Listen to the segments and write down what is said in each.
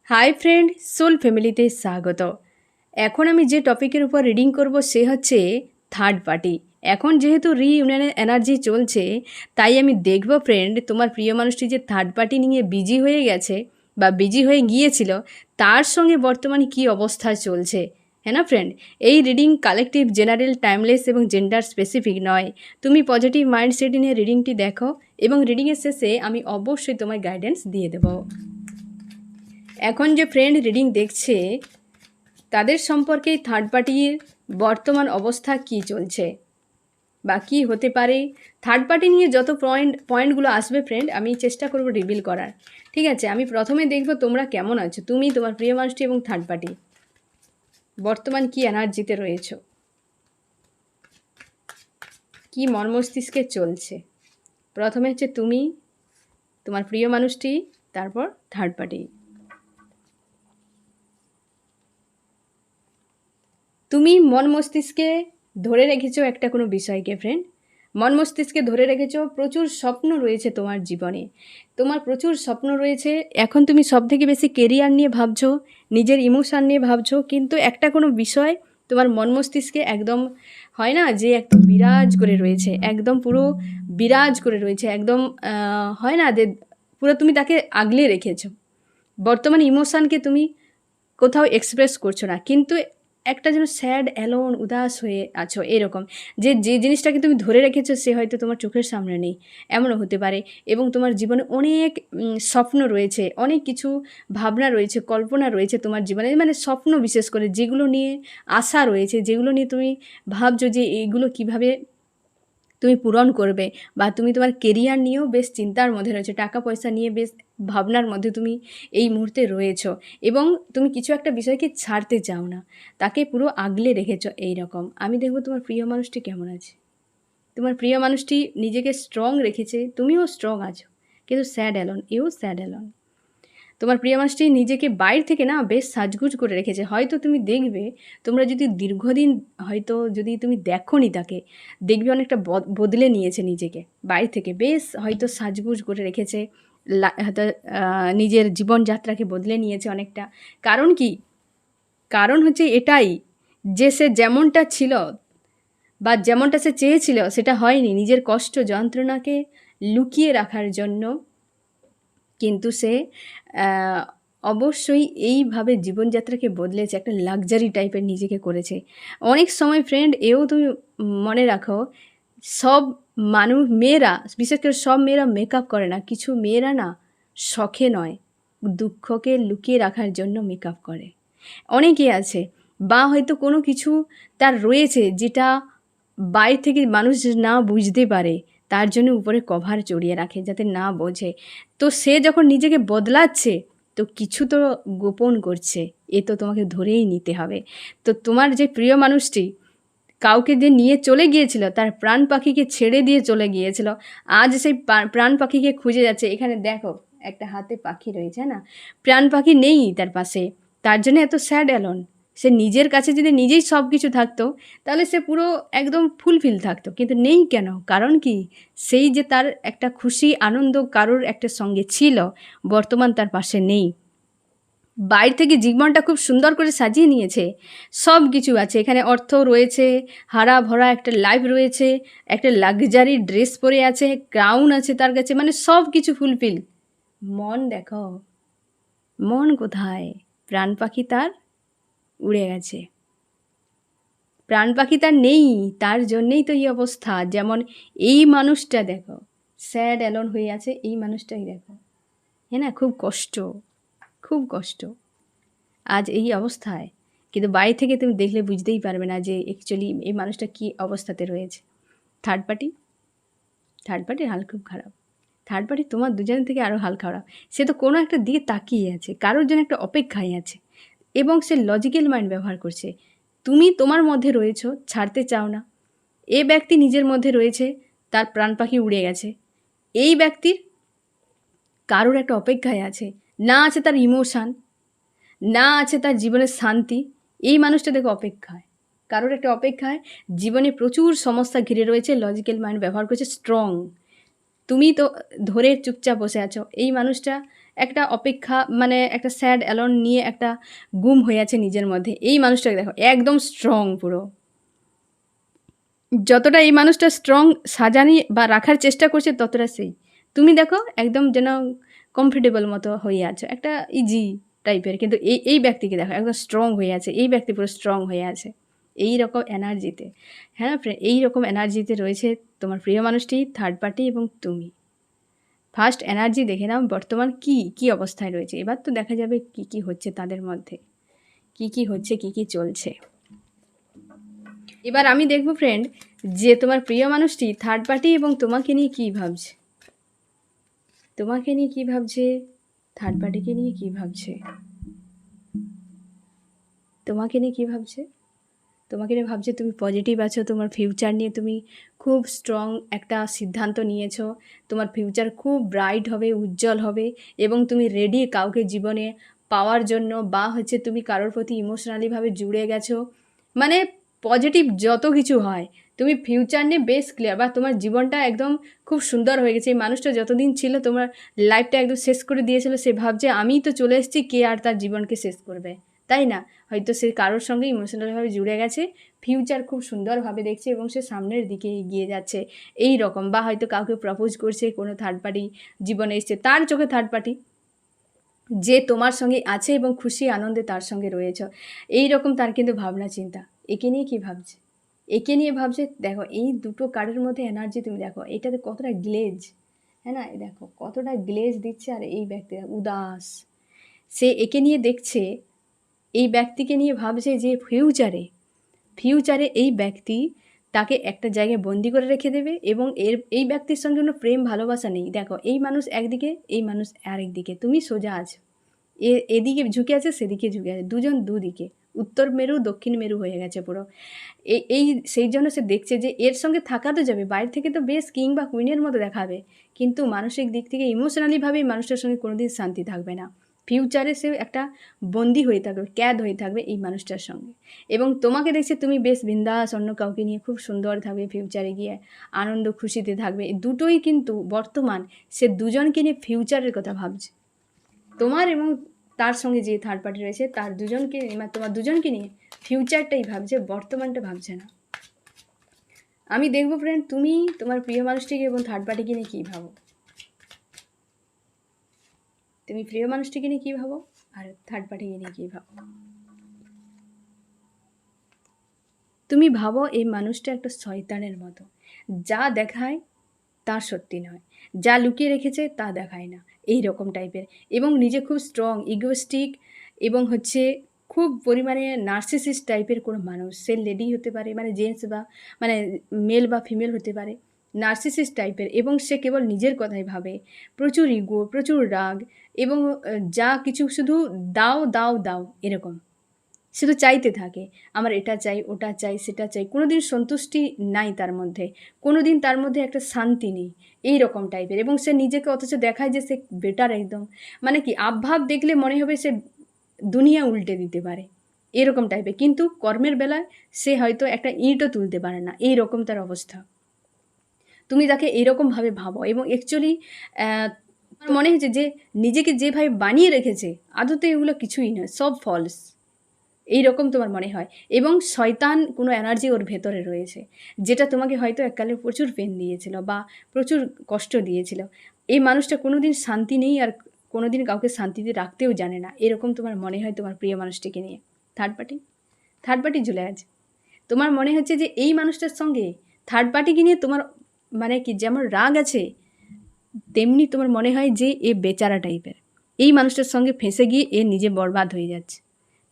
Hi friend, soul ফ্যামিলিতে স্বাগত। এখন আমি যে টপিকের উপর রিডিং করব সে হচ্ছে থার্ড পার্টি। এখন যেহেতু রিইউনিয়নের এনার্জি চলছে, তাই আমি দেখব ফ্রেন্ড তোমার প্রিয় মানুষটি যে থার্ড পার্টি নিয়ে বিজি হয়ে গেছে বা বিজি হয়ে গিয়েছিল, তার সঙ্গে বর্তমানে কী অবস্থা চলছে। হ্যাঁ না ফ্রেন্ড, এই রিডিং কালেকটিভ, জেনারেল, টাইমলেস এবং জেন্ডার স্পেসিফিক নয়। তুমি পজিটিভ মাইন্ডসেট নিয়ে রিডিংটি দেখো এবং রিডিংয়ের শেষে আমি অবশ্যই তোমায় গাইডেন্স দিয়ে দেবো। এখন যে ফ্রেন্ড রিডিং দেখছে তাদের সম্পর্কে থার্ড পার্টির বর্তমান অবস্থা কি চলছে বা কী হতে পারে, থার্ড পার্টি নিয়ে যত পয়েন্টগুলো আসবে ফ্রেন্ড আমি চেষ্টা করব রিভিল করার। ঠিক আছে, আমি প্রথমে দেখব তোমরা কেমন আছো, তুমি, তোমার প্রিয় মানুষটি এবং থার্ড পার্টি বর্তমান কি এনার্জিতে রয়েছ, কি মন মস্তিষ্কে চলছে। প্রথমে হচ্ছে তুমি, তোমার প্রিয় মানুষটি, তারপর থার্ড পার্টি। তুমি মন মস্তিষ্কে ধরে রেখেছো একটা কোনো বিষয়কে ফ্রেন্ড, মন মস্তিষ্কে ধরে রেখেছো, প্রচুর স্বপ্ন রয়েছে তোমার জীবনে, তোমার প্রচুর স্বপ্ন রয়েছে। এখন তুমি সব থেকে বেশি কেরিয়ার নিয়ে ভাবছো, নিজের ইমোশান নিয়ে ভাবছো, কিন্তু একটা কোনো বিষয় তোমার মন মস্তিষ্কে একদম হয় না যে একদম বিরাজ করে রয়েছে, একদম পুরো বিরাজ করে রয়েছে, একদম হয় না যে পুরো তুমি তাকে আগলে রেখেছো। বর্তমান ইমোশানকে তুমি কোথাও এক্সপ্রেস করছো না, কিন্তু একটা যেন স্যাড, অ্যালোন, উদাস হয়ে আছো এরকম, যে যে জিনিসটাকে তুমি ধরে রেখেছো সে হয়তো তোমার চোখের সামনে নেই, এমনও হতে পারে। এবং তোমার জীবনে অনেক স্বপ্ন রয়েছে, অনেক কিছু ভাবনা রয়েছে, কল্পনা রয়েছে তোমার জীবনে, মানে স্বপ্ন বিশেষ করে যেগুলো নিয়ে আশা রয়েছে, যেগুলো নিয়ে তুমি ভাবছো যে এইগুলো কিভাবে তুমি পূরণ করবে, বা তুমি তোমার কেরিয়ার নিয়েও বেশ চিন্তার মধ্যে রয়েছে, টাকা পয়সা নিয়ে বেশ ভাবনার মধ্যে তুমি এই মুহূর্তে রয়েছো, এবং তুমি কিছু একটা বিষয়কে ছাড়তে চাও না, তাকে পুরো আগলে রেখেছো এই রকম। আমি দেখব তোমার প্রিয় মানুষটি কেমন আছে। তোমার প্রিয় মানুষটি নিজেকে স্ট্রং রেখেছে, তুমিও স্ট্রং আছো, কিন্তু স্যাড অ্যালোন, এও স্যাড অ্যালোন। তোমার প্রিয় মানুষটি নিজেকে বাইরে থেকে না বেশ সাজগুজ করে রেখেছে, হয়তো তুমি দেখবে, তোমরা যদি দীর্ঘদিন হয়তো যদি তুমি দেখোনি তাকে, দেখবে অনেকটা বদলে নিয়েছে নিজেকে, বাইরে থেকে বেশ হয়তো সাজগুজ করে রেখেছে, হয়তো নিজের জীবনযাত্রাকে বদলে নিয়েছে অনেকটা। কারণ কি, কারণ হচ্ছে এটাই যে সে যেমনটা ছিল বা যেমনটা সে চেয়েছিল সেটা হয়নি, নিজের কষ্ট যন্ত্রণাকে লুকিয়ে রাখার জন্য কিন্তু সে অবশ্যই এইভাবে জীবনযাত্রাকে বদলেছে, একটা লাক্সারি টাইপের নিজেকে করেছে। অনেক সময় ফ্রেন্ড এও তুমি মনে রাখো, সব মানুষ, মেয়েরা বিশেষ করে সব মেয়েরা মেকআপ করে না, কিছু মেয়েরা না শখে নয়, দুঃখকে লুকিয়ে রাখার জন্য মেকআপ করে। অনেকে আছে, বা হয়তো কোনো কিছু তার রয়েছে যেটা বাইরে থেকে মানুষ না বুঝতে পারে, তার জন্য উপরে কভার চড়িয়ে রাখে যাতে না বোঝে। তো সে যখন নিজেকে বদলাচ্ছে তো কিছু তো গোপন করছে, এ তো তোমাকে ধরেই নিতে হবে। তো তোমার যে প্রিয় মানুষটি কাউকে যে নিয়ে চলে গিয়েছিল, তার প্রাণ পাখিকে ছেড়ে দিয়ে চলে গিয়েছিল, আজ সেই প্রাণ পাখিকে খুঁজে যাচ্ছে। এখানে দেখো একটা হাতে পাখি রয়েছে না, প্রাণ পাখি নেই তার পাশে, তার জন্য এত স্যাড অ্যালোন। সে নিজের কাছে যদি নিজেই সব কিছু থাকতো তাহলে সে পুরো একদম ফুলফিল থাকতো, কিন্তু নেই কেন, কারণ কি, সেই যে তার একটা খুশি আনন্দ কারোর একটা সঙ্গে ছিল, বর্তমান তার পাশে নেই। বাইরে থেকে জীবনটা খুব সুন্দর করে সাজিয়ে নিয়েছে, সব কিছু আছে এখানে, অর্থ রয়েছে, হারা ভরা একটা লাইফ রয়েছে, একটা লাক্সারি ড্রেস পরে আছে, ক্রাউন আছে তার কাছে, মানে সব কিছু ফুলফিল। মন দেখো, মন কোথায়, প্রাণ পাখি তার উড়ে গেছে, প্রাণ পাখি তার নেই, তার জন্যেই তো এই অবস্থা। যেমন এই মানুষটা দেখো স্যাড অ্যালোন হয়ে আছে, এই মানুষটাই দেখো, হ্যাঁ না, খুব কষ্ট, খুব কষ্ট আজ এই অবস্থায়। কিন্তু বাইরে থেকে তুমি দেখলে বুঝতেই পারবে না যে অ্যাকচুয়ালি এই মানুষটা কী অবস্থাতে রয়েছে। থার্ড পার্টি, থার্ড পার্টির হাল খুব খারাপ, থার্ড পার্টি তোমার দুজনের থেকে আরও হাল খারাপ। সে তো কোনো একটা দিকে তাকিয়ে আছে, কারোর জন্য একটা অপেক্ষায় আছে, এবং সে লজিক্যাল মাইন্ড ব্যবহার করছে। তুমি তোমার মধ্যে রয়েছো, ছাড়তে চাও না। এ ব্যক্তি নিজের মধ্যে রয়েছে, তার প্রাণ পাখি উড়ে গেছে। এই ব্যক্তির কারোর একটা অপেক্ষায় আছে, না আছে তার ইমোশান, না আছে তার জীবনের শান্তি। এই মানুষটা দেখো অপেক্ষায়, কারোর একটা অপেক্ষায়, জীবনে প্রচুর সমস্যা ঘিরে রয়েছে, লজিক্যাল মাইন্ড ব্যবহার করছে, স্ট্রং। তুমি তো ধরে চুপচাপ বসে আছো। এই মানুষটা একটা অপেক্ষা, মানে একটা স্যাড অ্যালোন নিয়ে একটা গুম হয়ে আছে নিজের মধ্যে। এই মানুষটাকে দেখো একদম স্ট্রং পুরো। যতটা এই মানুষটা স্ট্রং সাজানি বা রাখার চেষ্টা করছে ততটা সেই। তুমি দেখো একদম যেন কমফোর্টেবল মতো হয়ে আছো, একটা ইজি টাইপের, কিন্তু এই ব্যক্তিকে দেখো একদম স্ট্রং হয়ে আছে, এই ব্যক্তি পুরো স্ট্রং হয়ে আছে এই রকম এনার্জিতে। হ্যাঁ ফ্রেন্ড, এই রকম এনার্জিতে রয়েছে তোমার প্রিয় মানুষটি, থার্ড পার্টি এবং তুমি। ফার্স্ট এনার্জি দেখে নাও বর্তমান কি অবস্থায় রয়েছে। এবার তো দেখা যাবে কি হচ্ছে তাদের মধ্যে, কি হচ্ছে, কি চলছে। এবার আমি দেখব ফ্রেন্ড যে তোমার প্রিয় মানুষটি থার্ড পার্টি এবং তোমাকে নিয়ে কী ভাবছে, তোমাকে নিয়ে কী ভাবছে, থার্ড পার্টিকে নিয়ে কী ভাবছে, তোমাকে নিয়ে কী ভাবছে। তোমাকে নিয়ে ভাবছে তুমি পজিটিভ আছো, তোমার ফিউচার নিয়ে তুমি খুব স্ট্রং একটা সিদ্ধান্ত নিয়েছো, তোমার ফিউচার খুব ব্রাইট হবে, উজ্জ্বল হবে, এবং তুমি রেডি কাউকে জীবনে পাওয়ার জন্য, বা হচ্ছে তুমি কারোর প্রতি ইমোশনালিভাবে জুড়ে গেছো। মানে পজিটিভ যত কিছু হয়, তুমি ফিউচার নিয়ে বেশ ক্লিয়ার, বা তোমার জীবনটা একদম খুব সুন্দর হয়ে গেছে। এই মানুষটা যতদিন ছিল তোমার লাইফটা একদম শেষ করে দিয়েছিল, সে ভাবছে আমিই তো চলে এসেছি, কে আর তার জীবনকে শেষ করবে, তাই না? হয়তো সে কারোর সঙ্গে ইমোশনালভাবে জুড়ে গেছে, ফিউচার খুব সুন্দরভাবে দেখছে এবং সে সামনের দিকে এগিয়ে যাচ্ছে এই রকম। বা হয়তো কাউকে প্রপোজ করছে, কোনো থার্ড পার্টি জীবনে এসছে, তার চোখে থার্ড পার্টি যে তোমার সঙ্গে আছে এবং খুশি আনন্দে তার সঙ্গে রয়েছ, এই রকম তার কিন্তু ভাবনা চিন্তা। একে নিয়ে কী ভাবছে, একে নিয়ে ভাবছে। দেখো এই দুটো কার্ডের মধ্যে এনার্জি তুমি দেখো, এটাতে কতটা গ্লেজ, হ্যাঁ না, দেখো কতটা গ্লেজ দিচ্ছে। আর এই ব্যক্তিরা উদাস, সে একে নিয়ে দেখছে, এই ব্যক্তিকে নিয়ে ভাবছে যে ফিউচারে এই ব্যক্তি তাকে একটা জায়গায় বন্দি করে রেখে দেবে, এবং এই ব্যক্তির সঙ্গে কোনো প্রেম ভালোবাসা নেই। দেখো এই মানুষ একদিকে, এই মানুষ আরেক দিকে, তুমি সোজা আছো, এদিকে ঝুঁকে আছে, সেদিকে ঝুঁকে আছে, দুজন দুদিকে, উত্তর মেরু দক্ষিণ মেরু হয়ে গেছে পুরো। এই সেই জন্য সে দেখছে যে এর সঙ্গে থাকা তো যাবে, বাইরে থেকে তো বেশ কিং বা কুইনের মতো দেখাবে, কিন্তু মানসিক দিক থেকে ইমোশনালিভাবে মানুষটার সঙ্গে কোনোদিন শান্তি থাকবে না। ফিউচারে সে একটা বন্দি হয়ে থাকবে, ক্যাদ হয়ে থাকবে এই মানুষটার সঙ্গে। এবং তোমাকে দেখছে তুমি বেশ বিন্দাস অন্য কাউকে নিয়ে খুব সুন্দর থাকবে, ফিউচারে গিয়ে আনন্দ খুশিতে থাকবে। দুটোই কিন্তু বর্তমান সে দুজনকে নিয়ে ফিউচারের কথা ভাবছে, তোমার এবং তার সঙ্গে যে থার্ড পার্টি রয়েছে তার দুজনকে, মানে তোমার দুজনকে নিয়ে ফিউচারটাই ভাবছে, বর্তমানটা ভাবছে না। আমি দেখবো ফ্রেন্ড তুমি তোমার প্রিয় মানুষটিকে এবং থার্ড পার্টিকে নিয়ে কী ভাবো, তুমি প্রিয় মানুষটিকে নিয়ে কী ভাবো আর থার্ড পার্টিকে নিয়ে কী ভাবো। তুমি ভাবো এই মানুষটা একটা শয়তানের মতো, যা দেখায় তা সত্যি নয়, যা লুকিয়ে রেখেছে তা দেখায় না, এই রকম টাইপের, এবং নিজে খুব স্ট্রং, ইগোস্টিক, এবং হচ্ছে খুব পরিমাণে নার্সিসিস্ট টাইপের কোনো মানুষ। সে লেডি হতে পারে, মানে জেন্টস বা মানে মেল বা ফিমেল হতে পারে, নার্সিসিস্ট টাইপের, এবং সে কেবল নিজের কথাই ভাবে, প্রচুর ইগো, প্রচুর রাগ, এবং যা কিছু শুধু দাও দাও দাও এরকম, শুধু চাইতে থাকে, আমার এটা চাই, ওটা চাই, সেটা চাই, কোনো দিন সন্তুষ্টি নাই তার মধ্যে, কোনো দিন তার মধ্যে একটা শান্তি নেই, এই রকম টাইপের। এবং সে নিজেকে অথচ দেখায় যে সে বেটার একদম, মানে কি আবভাব দেখলে মনে হবে সে দুনিয়া উল্টে দিতে পারে, এরকম টাইপের, কিন্তু কর্মের বেলায় সে হয়তো একটা ইঁটও তুলতে পারে না, এই রকম তার অবস্থা। তুমি তাকে এইরকমভাবে ভাবো, এবং অ্যাকচুয়ালি মনে হচ্ছে যে নিজেকে যেভাবে বানিয়ে রেখেছে, আদতে এগুলো কিছুই নয়, সব ফলস, এই রকম তোমার মনে হয়। এবং শয়তান কোনো এনার্জি ওর ভেতরে রয়েছে, যেটা তোমাকে হয়তো এককালে প্রচুর পেন দিয়েছিল বা প্রচুর কষ্ট দিয়েছিল। এই মানুষটা কোনো দিন শান্তি নেই, আর কোনো দিন কাউকে শান্তিতে রাখতেও জানে না, এরকম তোমার মনে হয় তোমার প্রিয় মানুষটিকে নিয়ে। থার্ড পার্টি ঝুলে আছে, তোমার মনে হচ্ছে যে এই মানুষটার সঙ্গে থার্ড পার্টিকে নিয়ে তোমার মানে কি যেমন রাগ আছে, তেমনি তোমার মনে হয় যে এ বেচারা টাইপের, এই মানুষটার সঙ্গে ফেঁসে গিয়ে এ নিজে বরবাদ হয়ে যাচ্ছে।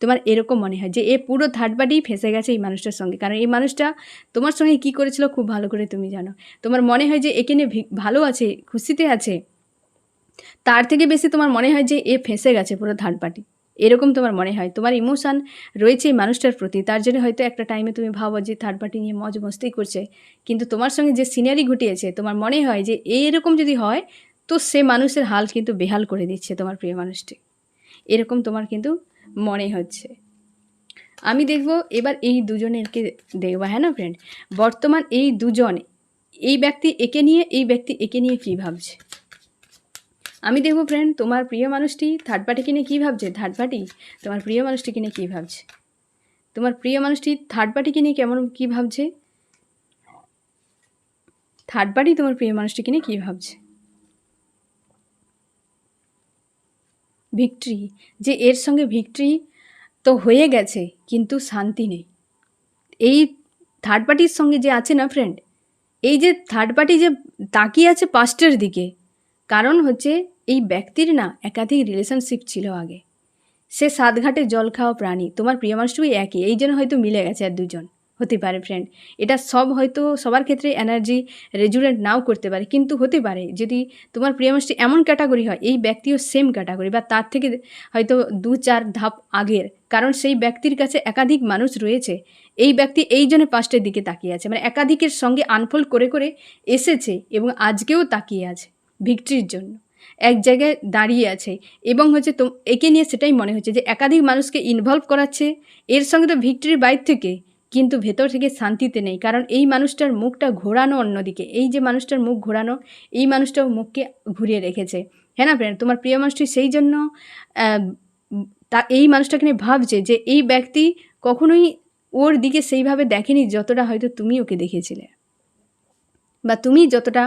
তোমার এরকম মনে হয় যে এ পুরো থার্ড পার্টিই ফেঁসে গেছে এই মানুষটার সঙ্গে, কারণ এই মানুষটা তোমার সঙ্গে কী করেছিল খুব ভালো করে তুমি জানো। তোমার মনে হয় যে একে নিয়ে ভালো আছে, খুশিতে আছে, তার থেকে বেশি তোমার মনে হয় যে এ ফেঁসে গেছে পুরো থার্ড পার্টি, এরকম তোমার মনে হয়। তোমার ইমোশান রয়েছে এই মানুষটার প্রতি, তার জন্য হয়তো একটা টাইমে তুমি ভাবো যে থার্ড পার্টি নিয়ে মজ মস্তি করছে, কিন্তু তোমার সঙ্গে যে সিনারি ঘটিয়েছে তোমার মনে হয় যে এরকম যদি হয় তো সে মানুষের হাল কিন্তু বেহাল করে দিচ্ছে তোমার প্রিয় মানুষটি, এরকম তোমার কিন্তু মনে হচ্ছে। আমি দেখব এবার এই দুজনেরকে দেখবো, হ্যাঁ না ফ্রেন্ড, বর্তমান এই দুজন, এই ব্যক্তি একে নিয়ে, এই ব্যক্তি একে নিয়ে কী ভাবছে। আমি দেখব ফ্রেন্ড তোমার প্রিয় মানুষটি থার্ড পার্টিকে নিয়ে কী ভাবছে। থার্ড পার্টি তোমার প্রিয় মানুষটিকে নিয়ে কী ভাবছে, তোমার প্রিয় মানুষটি থার্ড পার্টিকে নিয়ে কেমন কী ভাবছে, থার্ড পার্টি তোমার প্রিয় মানুষটিকে নিয়ে কী ভাবছে। ভিক্টরি, যে এর সঙ্গে ভিক্টরি তো হয়ে গেছে কিন্তু শান্তি নেই। এই থার্ড পার্টির সঙ্গে যে আছে না ফ্রেন্ড, এই যে থার্ড পার্টি যে তাকিয়ে আছে পাস্টের দিকে, কারণ হচ্ছে এই ব্যক্তির না একাধিক রিলেশনশিপ ছিল আগে। সে সাতঘাটে জল খাওয়া প্রাণী, তোমার প্রিয় মানুষটুকুই একই, এই জন্য হয়তো মিলে গেছে আর দুজন, হতে পারে ফ্রেন্ড। এটা সব হয়তো সবার ক্ষেত্রে এনার্জি রেজুলেট নাও করতে পারে, কিন্তু হতে পারে যদি তোমার প্রিয় মানুষটি এমন ক্যাটাগরি হয়, এই ব্যক্তিও সেম ক্যাটাগরি বা তার থেকে হয়তো 2-4 ধাপ আগের, কারণ সেই ব্যক্তির কাছে একাধিক মানুষ রয়েছে। এই ব্যক্তি এই জন্য পাস্টের দিকে তাকিয়ে আছে, মানে একাধিকের সঙ্গে আনফোল্ড করে করে এসেছে এবং আজকেও তাকিয়ে আছে ভিক্টরির জন্য, এক জায়গায় দাঁড়িয়ে আছে। এবং হচ্ছে তো একে নিয়ে সেটাই মনে হচ্ছে যে একাধিক মানুষকে ইনভলভ করাচ্ছে, এর সঙ্গে তো ভিক্টরির বাইর থেকে, কিন্তু ভেতর থেকে শান্তিতে নেই, কারণ এই মানুষটার মুখটা ঘোরানো অন্যদিকে। এই যে মানুষটার মুখ ঘোরানো, এই মানুষটাও মুখকে ঘুরিয়ে রেখেছে। হ্যাঁ না ফ্রেন্ড, তোমার প্রিয় মানুষটি সেই জন্য তা এই মানুষটাকে নিয়ে ভাবছে যে এই ব্যক্তি কখনোই ওর দিকে সেইভাবে দেখেনি যতটা হয়তো তুমি ওকে দেখেছিলে, বা তুমি যতটা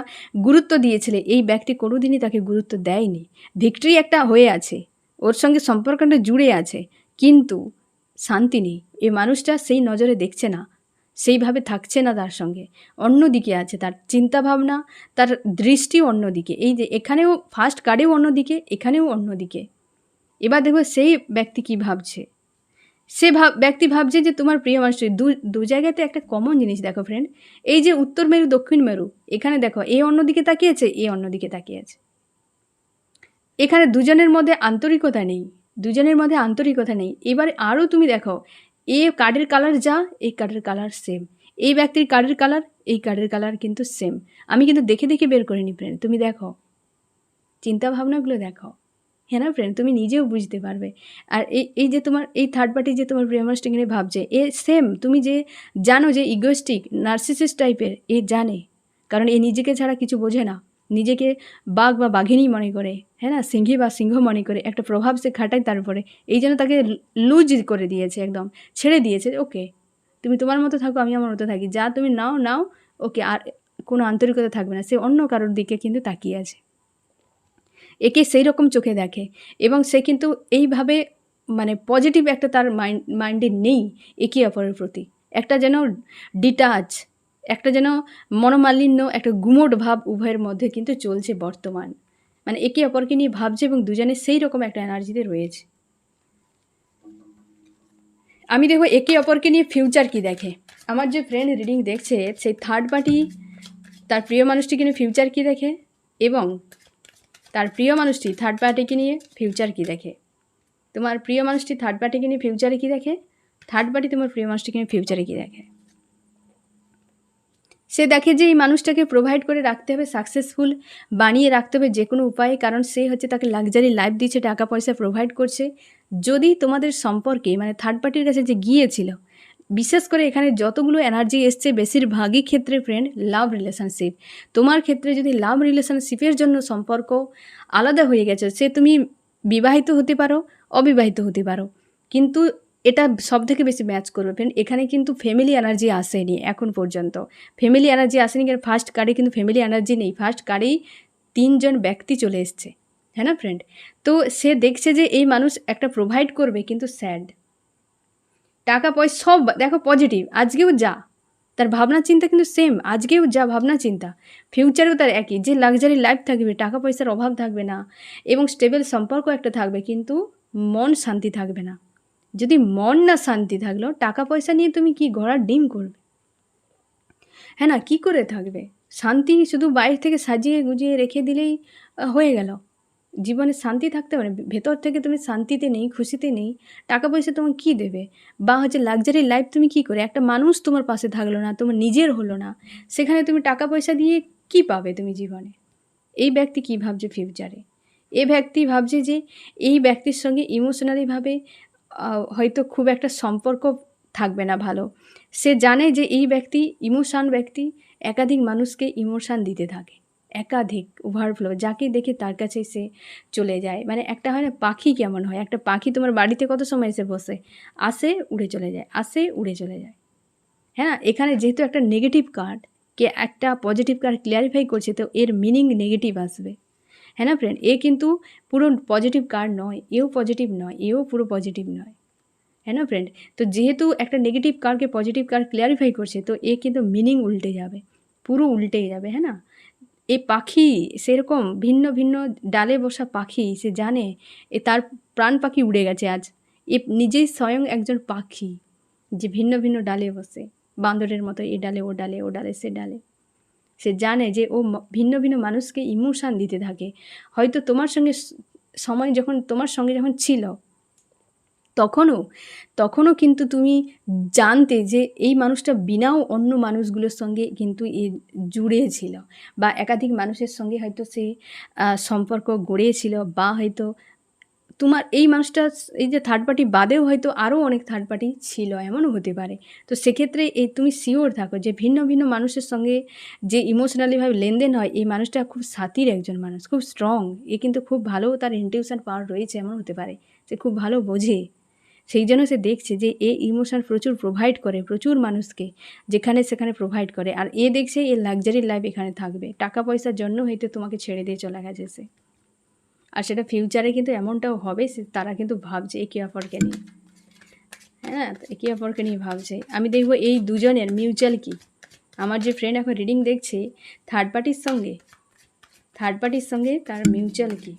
গুরুত্ব দিয়েছিলে এই ব্যক্তি কোনোদিনই তাকে গুরুত্ব দেয়নি। ভিক্টরি একটা হয়ে আছে, ওর সঙ্গে সম্পর্কটা জুড়ে আছে, কিন্তু শান্তি নেই। এই মানুষটা সেই নজরে দেখছে না, সেইভাবে থাকছে না তার সঙ্গে, অন্যদিকে আছে, তার চিন্তাভাবনা, তার দৃষ্টি অন্যদিকে। এই যে এখানেও ফার্স্ট কার্ডেও অন্যদিকে, এখানেও অন্যদিকে। এবার দেখো সেই ব্যক্তি কি ভাবছে। সে ব্যক্তি ভাবছে যে তোমার প্রিয় মানুষটি দু জায়গাতে একটা কমন জিনিস দেখো ফ্রেন্ড, এই যে উত্তর মেরু দক্ষিণ মেরু, এখানে দেখো এ অন্যদিকে তাকিয়েছে, এ অন্যদিকে তাকিয়েছে। এখানে দুজনের মধ্যে আন্তরিকতা নেই, দুজনের মধ্যে আন্তরিকতা নেই। এবার আরও তুমি দেখো, এ কার্ডের কালার যা, এই কার্ডের কালার সেম, এই ব্যক্তির কার্ডের কালার, এই কার্ডের কালার কিন্তু সেম। আমি কিন্তু দেখে দেখে বের করিনি ফ্রেন্ড, তুমি দেখো, চিন্তা ভাবনাগুলো দেখো। হ্যাঁ না ফ্রেন্ড, তুমি নিজেও বুঝতে পারবে। আর এই যে তোমার এই থার্ড পার্টি যে তোমার প্রিয় মানুষটিকে নিয়ে ভাবছে, এ সেম তুমি যে জানো যে ইগোয়েস্টিক নার্সিসিস্ট টাইপের, এ জানে, কারণ এ নিজেকে ছাড়া কিছু বোঝে না, নিজেকে বাঘ বা বাঘিনী মনে করে, হ্যাঁ না, সিংহী বা সিংহ মনে করে, একটা প্রভাব সে খাটায় তার উপরে। এই জন্য তাকে লুজ করে দিয়েছে, একদম ছেড়ে দিয়েছে। ওকে, তুমি তোমার মতো থাকো, আমি আমার মতো থাকি, যা তুমি নাও নাও, ওকে, আর কোনো আন্তরিকতা থাকবে না। সে অন্য কারোর দিকে কিন্তু তাকিয়ে আছে, একে সেই রকম চোখে দেখে, এবং সে কিন্তু এইভাবে মানে পজিটিভ একটা তার মাইন্ডে নেই একে অপরের প্রতি। একটা যেন ডিটাচ, একটা যেন মনোমালিন্য, একটা গুমোট ভাব উভয়ের মধ্যে কিন্তু চলছে বর্তমান, মানে একে অপরকে নিয়ে ভাবছে এবং দুজনে সেই রকম একটা এনার্জিতে রয়েছে। আমি দেখো একে অপরকে নিয়ে ফিউচার কি দেখে। আমার যে ফ্রেন্ড রিডিং দেখছে, সেই থার্ড পার্টি তার প্রিয় মানুষটিকে নিয়ে ফিউচার কি দেখে, এবং তার প্রিয় মানুষটি থার্ড পার্টিকে নিয়ে ফিউচার কী দেখে। তোমার প্রিয় মানুষটি থার্ড পার্টিকে নিয়ে ফিউচারে কী দেখে, থার্ড পার্টি তোমার প্রিয় মানুষটিকে নিয়ে ফিউচারে কী দেখে। সে দেখে যে এই মানুষটাকে প্রোভাইড করে রাখতে হবে, সাকসেসফুল বানিয়ে রাখতে হবে যে কোনো উপায়ে, কারণ সে হচ্ছে তাকে লাক্সারি লাইফ দিচ্ছে, টাকা পয়সা প্রোভাইড করছে। যদি তোমাদের সম্পর্কে মানে থার্ড পার্টির কাছে যে গিয়েছিল, বিশেষ করে এখানে যতগুলো এনার্জি এসছে বেশিরভাগই ক্ষেত্রে ফ্রেন্ড লাভ রিলেশনশিপ। তোমার ক্ষেত্রে যদি লাভ রিলেশনশিপের জন্য সম্পর্ক আলাদা হয়ে গেছে, সে তুমি বিবাহিত হতে পারো, অবিবাহিত হতে পারো, কিন্তু এটা সব থেকে বেশি ম্যাচ করবে ফ্রেন্ড। এখানে কিন্তু ফ্যামিলি এনার্জি আসেনি এখন পর্যন্ত, ফ্যামিলি এনার্জি আসেনি, কারণ ফার্স্ট কার্ডে কিন্তু ফ্যামিলি এনার্জি নেই, ফার্স্ট কার্ডেই 3 জন ব্যক্তি চলে এসছে, হ্যাঁ না ফ্রেন্ড। তো সে দেখছে যে এই মানুষ একটা প্রোভাইড করবে, কিন্তু স্যাড, টাকা পয়সা সব দেখো পজিটিভ, আজকেও যা তার ভাবনা চিন্তা কিন্তু সেম, আজকেও যা ভাবনা চিন্তা, ফিউচারেও তার একই, যে লাক্সারি লাইফ থাকবে, টাকা পয়সার অভাব থাকবে না, এবং স্টেবল সম্পর্ক একটা থাকবে, কিন্তু মন শান্তি থাকবে না। যদি মন না শান্তি থাকলো, টাকা পয়সা নিয়ে তুমি কি ঘোড়ার ডিম করবে, হ্যাঁ না, কি করে থাকবে শান্তি? শুধু বাইরে থেকে সাজিয়ে গুজিয়ে রেখে দিলেই হয়ে গেল? জীবনে শান্তি থাকতে পারে, ভেতর থেকে তুমি শান্তিতে নেই, খুশিতে নেই, টাকা পয়সা তোমার কী দেবে? বা হচ্ছে লাক্সারি লাইফ তুমি কী করে, একটা মানুষ তোমার পাশে থাকলো না, তোমার নিজের হলো না, সেখানে তুমি টাকা পয়সা দিয়ে কি পাবে তুমি জীবনে? এই ব্যক্তি কী ভাবছে ফিউচারে? এই ব্যক্তি ভাবছে যে এই ব্যক্তির সঙ্গে ইমোশনালিভাবে হয়তো খুব একটা সম্পর্ক থাকবে না ভালো। সে জানে যে এই ব্যক্তি ইমোশান ব্যক্তি, একাধিক মানুষকে ইমোশান দিতে থাকে, একাধিক ওভারফ্লো, যাকে দেখে তার কাছে সে চলে যায়। মানে একটা হয় না, পাখি কেমন হয়, একটা পাখি তোমার বাড়িতে কত সময় এসে বসে, আসে উড়ে চলে যায়, আসে উড়ে চলে যায়। হ্যাঁ, এখানে যেহেতু একটা নেগেটিভ কার্ড, কে একটা পজিটিভ কার্ড ক্লিয়ারিফাই করছে, তো এর মিনিং নেগেটিভ আসবে। হ্যাঁ না ফ্রেন্ড, এ কিন্তু পুরো পজিটিভ কার্ড নয়, এও পজিটিভ নয়, এও পুরো পজিটিভ নয়। হ্যাঁ না ফ্রেন্ড, তো যেহেতু একটা নেগেটিভ কার্ডকে পজিটিভ কার্ড ক্লিয়ারিফাই করছে, তো এ কিন্তু মিনিং উল্টে যাবে, পুরো উল্টে যাবে। হ্যাঁ না, এই পাখি সেরকম ভিন্ন ভিন্ন ডালে বসা পাখি, সে জানে এ তার প্রাণ পাখি উড়ে গেছে আজ। এ নিজেই স্বয়ং একজন পাখি, যে ভিন্ন ভিন্ন ডালে বসে, বান্দরের মতো এ ডালে ও ডালে, ও ডালে সে ডালে। সে জানে যে ও ভিন্ন ভিন্ন মানুষকে ইমোশান দিতে থাকে। হয়তো তোমার সঙ্গে সময় যখন তোমার সঙ্গে যখন ছিল, তখনও কিন্তু তুমি জানতে যে এই মানুষটা বিনাও অন্য মানুষগুলোর সঙ্গে কিন্তু জুড়ে ছিল, বা একাধিক মানুষের সঙ্গে হয়তো সে সম্পর্ক গড়েছিল, বা হয়তো তোমার এই মানুষটা, এই যে থার্ড পার্টি বাদেও হয়তো আরও অনেক থার্ড পার্টি ছিল, এমনও হতে পারে। তো সেক্ষেত্রে তুমি শিওর থাকো যে ভিন্ন ভিন্ন মানুষের সঙ্গে যে ইমোশনালিভাবে লেনদেন হয়, এই মানুষটা খুব সাতির একজন মানুষ, খুব স্ট্রং। এ কিন্তু খুব ভালো তার ইনটিউশন পাওয়ার রয়েছে, এমন হতে পারে। সে খুব ভালো বোঝে, সেই জন্য সে দেখছে যে এ ইমোশন প্রচুর প্রোভাইড করে, প্রচুর মানুষকে যেখানে সেখানে প্রোভাইড করে। আর এ দেখছে এ লাক্সারি লাইফ এখানে থাকবে, টাকা পয়সার জন্য হয়তো তোমাকে ছেড়ে দিয়ে চলে গেছে সে। আর সেটা ফিউচারে কিন্তু এমনটাও হবে, তারা কিন্তু ভাবছে একে অপরকে নিয়ে। হ্যাঁ, একে অপরকে নিয়ে ভাবছে। আমি দেখব এই দুজনের মিউচুয়াল কি। আমার যে ফ্রেন্ড এখন রিডিং দেখছে, থার্ড পার্টির সঙ্গে তার মিউচুয়াল কি।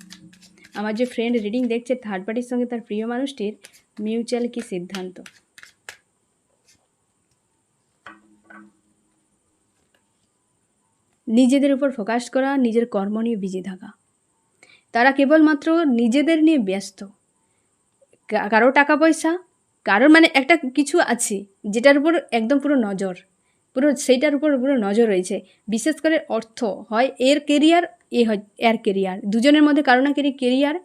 আমার যে ফ্রেন্ড রিডিং দেখছে, থার্ড পার্টির সঙ্গে তার প্রিয় মানুষটির মিউচুয়াল কি সিদ্ধান্ত। নিজেদের উপর ফোকাস করা, নিজের কর্ম নিয়ে বিজি থাকা। তারা কেবলমাত্র নিজেদের নিয়ে ব্যস্ত। কারো টাকা পয়সা, কারোর মানে একটা কিছু আছে যেটার উপর একদম পুরো নজর, পুরো সেইটার উপর পুরো নজর রয়েছে। বিশেষ করে অর্থ হয় এর কেরিয়ার, এ হয় এর কেরিয়ার, দুজনের মধ্যে কারো না কেরিয়ার,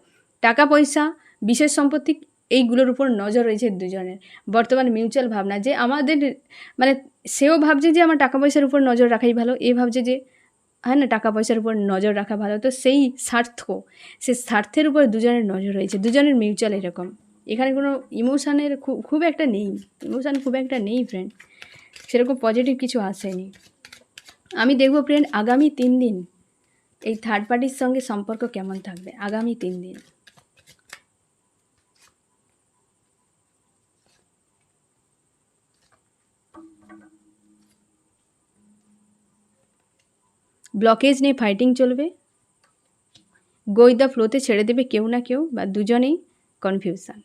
টাকা পয়সা, বিশেষ সম্পত্তি, এইগুলোর উপর নজর রয়েছে দুজনের। বর্তমান মিউচুয়াল ভাবনা যে আমাদের, মানে সেও ভাবছে যে আমার টাকা পয়সার উপর নজর রাখাই ভালো, এ ভাবছে যে হ্যাঁ না, টাকা পয়সার উপর নজর রাখা ভালো। তো সেই স্বার্থের উপর দুজনের নজর রয়েছে, দুজনের মিউচুয়াল এরকম। এখানে কোনো ইমোশানের খুব একটা নেই, ইমোশান খুব একটা নেই ফ্রেন্ড, সেরকম পজিটিভ কিছু আসেনি। আমি দেখব ফ্রেন্ড আগামী 3 দিন এই থার্ড পার্টির সঙ্গে সম্পর্ক কেমন থাকবে আগামী 3 দিন। ব্লকেজ নিয়ে ফাইটিং চলবে, গো উইথ দ্য ফ্লোতে ছেড়ে দেবে কেউ না কেউ, বা দুজনেই কনফিউশন।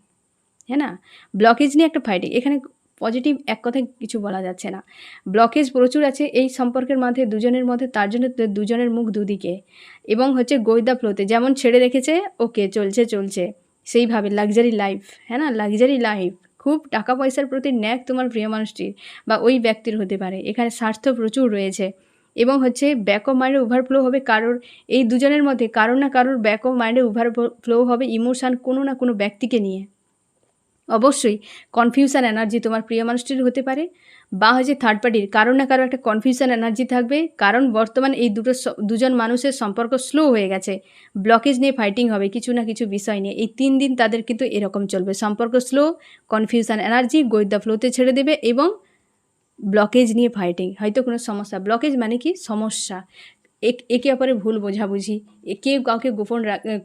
হ্যাঁ না, ব্লকেজ নিয়ে একটা ফাইটিং, এখানে পজিটিভ এক কথায় কিছু বলা যাচ্ছে না। ব্লকেজ প্রচুর আছে এই সম্পর্কের মধ্যে, দুজনের মধ্যে, তার জন্য দুজনের মুখ দুদিকে। এবং হচ্ছে গো উইথ দ্য ফ্লোতে, যেমন ছেড়ে রেখেছে ওকে চলছে সেইভাবে লাক্সারি লাইফ। হ্যাঁ না, লাক্সারি লাইফ, খুব টাকা পয়সার প্রতি ন্যাক তোমার প্রিয় মানুষটির বা ওই ব্যক্তির হতে পারে। এখানে স্বার্থ প্রচুর রয়েছে, এবং হচ্ছে ব্যাক অফ মাইন্ডে ওভারফ্লো হবে কারোর, এই দুজনের মধ্যে কারোর না কারোর ব্যাক অফ মাইন্ডে ওভারফ্লো হবে ইমোশান কোনো না কোনো ব্যক্তিকে নিয়ে। অবশ্যই কনফিউশন এনার্জি তোমার প্রিয় মানুষটির হতে পারে, বা হচ্ছে থার্ড পার্টির কারো না কারো একটা কনফিউশন এনার্জি থাকবে। কারণ বর্তমান এই দুজন মানুষের সম্পর্ক স্লো হয়ে গেছে, ব্লকেজ নিয়ে ফাইটিং হবে কিছু না কিছু বিষয় নিয়ে। এই 3 দিন তাদের কিন্তু এরকম চলবে, সম্পর্ক slow, confusion energy, go with the ফ্লোতে ছেড়ে দেবে, এবং ব্লকেজ নিয়ে ফাইটিং। হয়তো কোনো সমস্যা, ব্লকেজ মানে কি সমস্যা, একে অপরে ভুল বোঝাবুঝি, কেউ কাউকে গোপন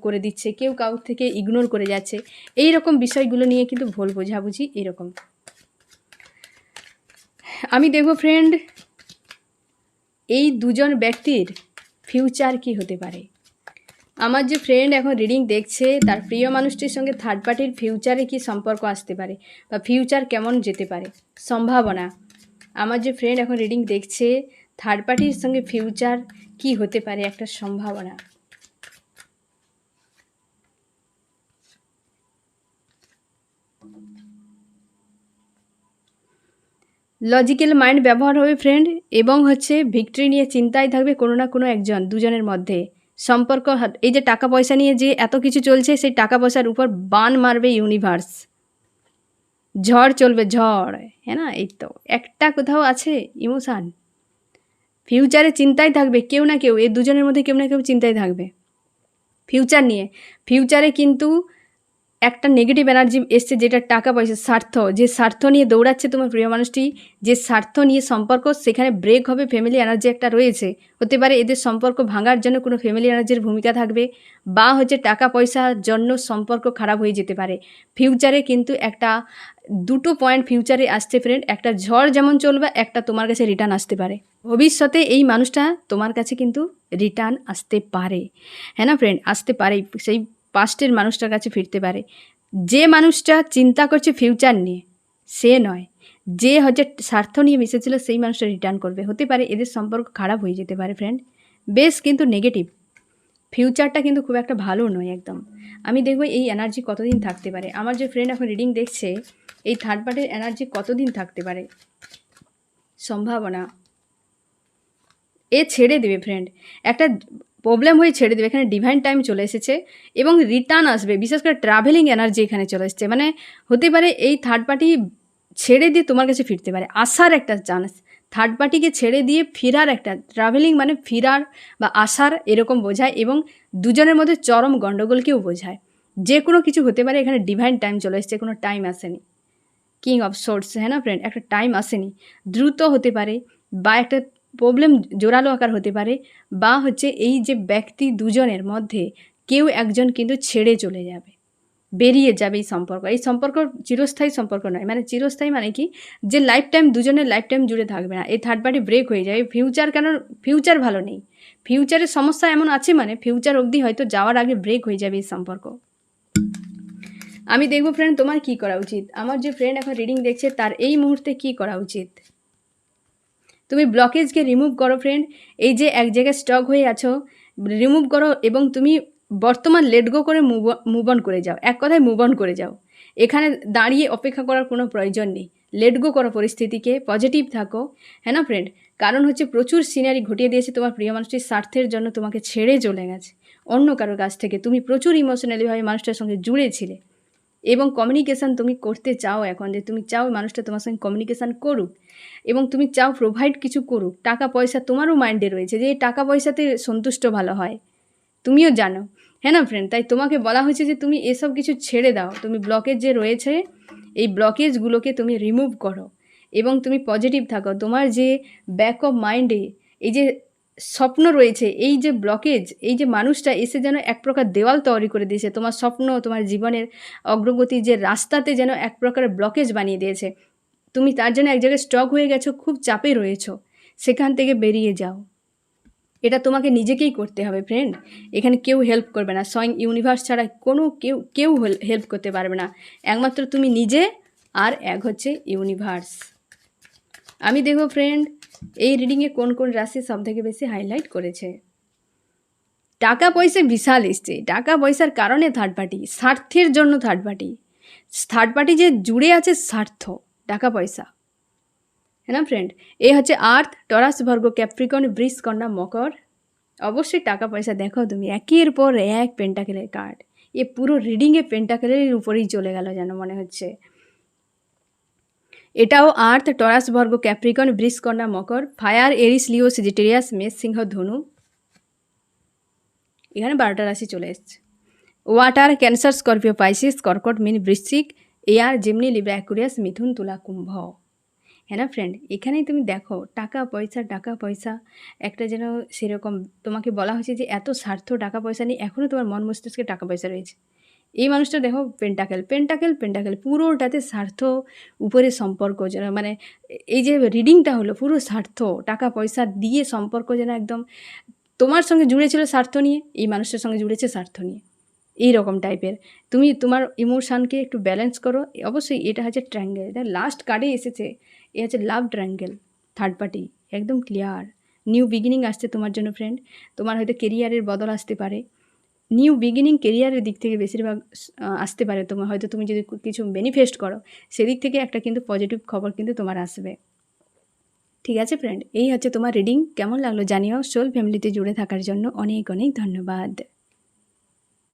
করে দিচ্ছে, কেউ কাউ থেকে ইগনোর করে যাচ্ছে, এই রকম বিষয়গুলো নিয়ে কিন্তু ভুল বোঝাবুঝি এরকম। আমি দেখব ফ্রেন্ড এই দুজন ব্যক্তির ফিউচার কি হতে পারে। আমার যে ফ্রেন্ড এখন রিডিং দেখছে, তার প্রিয় মানুষটির সঙ্গে থার্ড পার্টির ফিউচারে কি সম্পর্ক আসতে পারে, বা ফিউচার কেমন যেতে পারে, সম্ভাবনা। আমার যে ফ্রেন্ড এখন রিডিং দেখছে, থার্ড পার্টির সঙ্গে ফিউচার কি হতে পারে, একটা সম্ভাবনা। লজিক্যাল মাইন্ড ব্যবহার হবে ফ্রেন্ড, এবং হচ্ছে ভিক্টরি নিয়ে চিন্তায় থাকবে কোনো না কোনো একজন দুজনের মধ্যে। সম্পর্ক, এই যে টাকা পয়সা নিয়ে যে এত কিছু চলছে, সেই টাকা পয়সার উপর বান মারবে ইউনিভার্স, ঝড় চলবে ঝড়। হ্যাঁ না, এই তো একটা কোথাও আছে ইমোশান, ফিউচারে চিন্তায় থাকবে কেউ না কেউ, এই দুজনের মধ্যে কেউ না কেউ চিন্তায় থাকবে ফিউচার নিয়ে। ফিউচারে কিন্তু একটা নেগেটিভ এনার্জি এসছে, যেটা টাকা পয়সা, স্বার্থ, যে স্বার্থ নিয়ে দৌড়াচ্ছে তোমার প্রিয় মানুষটি, যে স্বার্থ নিয়ে সম্পর্ক, সেখানে ব্রেক হবে। ফ্যামিলি এনার্জি একটা রয়েছে, হতে পারে এদের সম্পর্ক ভাঙার জন্য কোনো ফ্যামিলি এনার্জির ভূমিকা থাকবে, বা হচ্ছে টাকা পয়সার জন্য সম্পর্ক খারাপ হয়ে যেতে পারে। ফিউচারে কিন্তু একটা দুটো পয়েন্ট ফিউচারে আসছে ফ্রেন্ড, একটা ঝড় যেমন চলবে, একটা তোমার কাছে রিটার্ন আসতে পারে। ভবিষ্যতে এই মানুষটা তোমার কাছে কিন্তু রিটার্ন আসতে পারে, হ্যাঁ না ফ্রেন্ড, আসতে পারে, সেই পাস্টের মানুষটার কাছে ফিরতে পারে। যে মানুষটা চিন্তা করছে ফিউচার নিয়ে, সে নয়, যে হচ্ছে স্বার্থ নিয়ে মিশেছিল সেই মানুষটা রিটার্ন করবে। হতে পারে এদের সম্পর্ক খারাপ হয়ে যেতে পারে ফ্রেন্ড, বেশ কিন্তু নেগেটিভ, ফিউচারটা কিন্তু খুব একটা ভালো নয় একদম। আমি দেখবো এই এনার্জি কতদিন থাকতে পারে। আমার যে ফ্রেন্ড এখন রিডিং দেখছে, এই থার্ড পার্টির এনার্জি কতদিন থাকতে পারে, সম্ভাবনা এ ছেড়ে দেবে ফ্রেন্ড, একটা প্রবলেম হয়ে ছেড়ে দেবে। এখানে ডিভাইন টাইম চলে এসেছে এবং রিটার্ন আসবে, বিশেষ করে ট্রাভেলিং এনার্জি এখানে চলে এসেছে। মানে হতে পারে এই থার্ড পার্টি ছেড়ে দিয়ে তোমার কাছে ফিরতে পারে, আসার একটা চান্স। থার্ড পার্টিকে ছেড়ে দিয়ে ফেরার একটা, ট্রাভেলিং মানে ফেরার বা আসার এরকম বোঝায়, এবং দুজনের মধ্যে চরম গণ্ডগোলকেও বোঝায়। যে কোনো কিছু হতে পারে, এখানে ডিভাইন টাইম চলে এসেছে, কোনো টাইম আসেনি। কিং অফ সোর্স, হ্যাঁ না ফ্রেন্ড, একটা টাইম আসেনি, দ্রুত হতে পারে, বা একটা প্রবলেম জোরালো আকার হতে পারে, বা হচ্ছে এই যে ব্যক্তি দুজনের মধ্যে কেউ একজন কিন্তু ছেড়ে চলে যাবে, বেরিয়ে যাবে এই সম্পর্ক। এই সম্পর্ক চিরস্থায়ী সম্পর্ক নয়, মানে চিরস্থায়ী মানে কি, যে লাইফ টাইম দুজনের লাইফ টাইম জুড়ে থাকবে না। এই থার্ড পার্টি ব্রেক হয়ে যাবে। ফিউচার কেন, ফিউচার ভালো নেই, ফিউচারের সমস্যা এমন আছে, মানে ফিউচার অবধি হয়তো যাওয়ার আগে ব্রেক হয়ে যাবে এই সম্পর্ক। আমি দেখবো ফ্রেন্ড তোমার কি করা উচিত। আমার যে ফ্রেন্ড এখন রিডিং দেখছে তার এই মুহূর্তে কি করা উচিত। তুমি ব্লকেজকে রিমুভ করো ফ্রেন্ড, এই যে এক জায়গায় স্টক হয়ে আছো, রিমুভ করো, এবং তুমি বর্তমান লেট গো করে মুভ অন করে যাও। এক কথায় মুভ অন করে যাও, এখানে দাঁড়িয়ে অপেক্ষা করার কোনো প্রয়োজন নেই। লেট গো করো পরিস্থিতিকে, পজিটিভ থাকো, হ্যাঁ না ফ্রেন্ড। কারণ হচ্ছে প্রচুর সিনারি ঘটিয়ে দিয়েছে তোমার প্রিয় মানুষটির স্বার্থের জন্য তোমাকে ছেড়ে চলে গেছে অন্য কারোর কাছ থেকে। তুমি প্রচুর ইমোশনালিভাবে মানুষটার সঙ্গে জুড়েছিলে, এবং কমিউনিকেশান তুমি করতে চাও এখন, যে তুমি চাও মানুষটা তোমার সঙ্গে কমিউনিকেশান করুক, এবং তুমি চাও প্রোভাইড কিছু করুক। টাকা পয়সা তোমারও মাইন্ডে রয়েছে, যে এই টাকা পয়সাতে সন্তুষ্ট ভালো হয়, তুমিও জানো, হ্যাঁ না ফ্রেন্ড। তাই তোমাকে বলা হয়েছে যে তুমি এসব কিছু ছেড়ে দাও, তুমি ব্লকেজ যে রয়েছে এই ব্লকেজগুলোকে তুমি রিমুভ করো, এবং তুমি পজিটিভ থাকো। তোমার যে ব্যাক অফ মাইন্ডে এই যে স্বপ্ন রয়েছে, এই যে ব্লকেজ, এই যে মানুষটা এসে যেন এক প্রকার দেওয়াল তৈরি করে দিয়েছে, তোমার স্বপ্ন, তোমার জীবনের অগ্রগতি যে রাস্তাতে যেন এক প্রকার ব্লকেজ বানিয়ে দিয়েছে। তুমি তার জন্য এক জায়গায় স্টক হয়ে গেছো, খুব চাপে রয়েছো, সেখান থেকে বেরিয়ে যাও। এটা তোমাকে নিজেকেই করতে হবে ফ্রেন্ড, এখানে কেউ হেল্প করবে না, স্বয়ং ইউনিভার্স ছাড়া কোনো কেউ হেল্প করতে পারবে না, একমাত্র তুমি নিজে, আর এক হচ্ছে ইউনিভার্স। আমি দেখো ফ্রেন্ড এই রিডিংয়ে কোন কোন রাশি সবথেকে বেশি হাইলাইট করেছে। টাকা পয়সা বিশাল এসছে, টাকা পয়সার কারণে থার্ড পার্টি, স্বার্থের জন্য থার্ড পার্টি, থার্ড পার্টি যে জুড়ে আছে স্বার্থ, টাকা পয়সা, হ্যাঁ না ফ্রেন্ড। এ হচ্ছে আর্থ, টরাস, ভার্গো, ক্যাপ্রিকন, বৃষ, কন্যা, মকর। অবশ্যই টাকা পয়সা দেখো তুমি, একের পর এক পেন্টাকেলের কার্ড, এ পুরো রিডিংয়ে পেন্টাকেলের উপরেই চলে গেল যেন মনে হচ্ছে। এটাও আর্থ, টরাস, ভার্গো, ক্যাপ্রিকন, বৃষ, কন্যা, মকর। ফায়ার, এরিস, লিও, সেজিটেরিয়াস, মেষ, সিংহ, ধনু। এখানে 12টা রাশি চলে এসছে। ওয়াটার, ক্যান্সার, স্করপিও, পাইসিস, কর্কট, মীন, বৃশ্চিক। এয়ার, জিমনি, লিব্রা, অ্যাকুরিয়াস, মিথুন, তুলা, কুম্ভ। হ্যাঁ না ফ্রেন্ড, এখানেই তুমি দেখো টাকা পয়সা একটা যেন সেরকম তোমাকে বলা হয়েছে যে এত স্বার্থ, টাকা পয়সা নেই, এখনও তোমার মন মস্তিষ্কে টাকা পয়সা রয়েছে। এই মানুষটা দেখো পেন্টাকেল পুরোটাতে স্বার্থ উপরে সম্পর্ক যেন, মানে এই যে রিডিংটা হলো পুরো স্বার্থ, টাকা পয়সা দিয়ে সম্পর্ক যেন একদম তোমার সঙ্গে জুড়েছিল স্বার্থ নিয়ে, এই মানুষটার সঙ্গে জুড়েছে স্বার্থ নিয়ে, এই রকম টাইপের। তুমি তোমার ইমোশানকে একটু ব্যালেন্স করো। অবশ্যই এটা হচ্ছে ট্রায়াঙ্গেল, লাস্ট কার্ডে এসেছে, এ হচ্ছে লাভ ট্রায়াঙ্গেল, থার্ড পার্টি একদম ক্লিয়ার। নিউ বিগিনিং আসছে তোমার জন্য ফ্রেন্ড, তোমার হয়তো কেরিয়ারের বদল আসতে পারে, নিউ বিগিনিং কেরিয়ারের দিক থেকে বেশিরভাগ আসতে পারে তোমার, হয়তো তুমি যদি কিছু ম্যানিফেস্ট করো সেদিক থেকে একটা কিন্তু পজিটিভ খবর কিন্তু তোমার আসবে। ঠিক আছে ফ্রেন্ড, এই হচ্ছে তোমার রিডিং। কেমন লাগলো জানিও। সোল ফ্যামিলিতে জুড়ে থাকার জন্য অনেক অনেক ধন্যবাদ।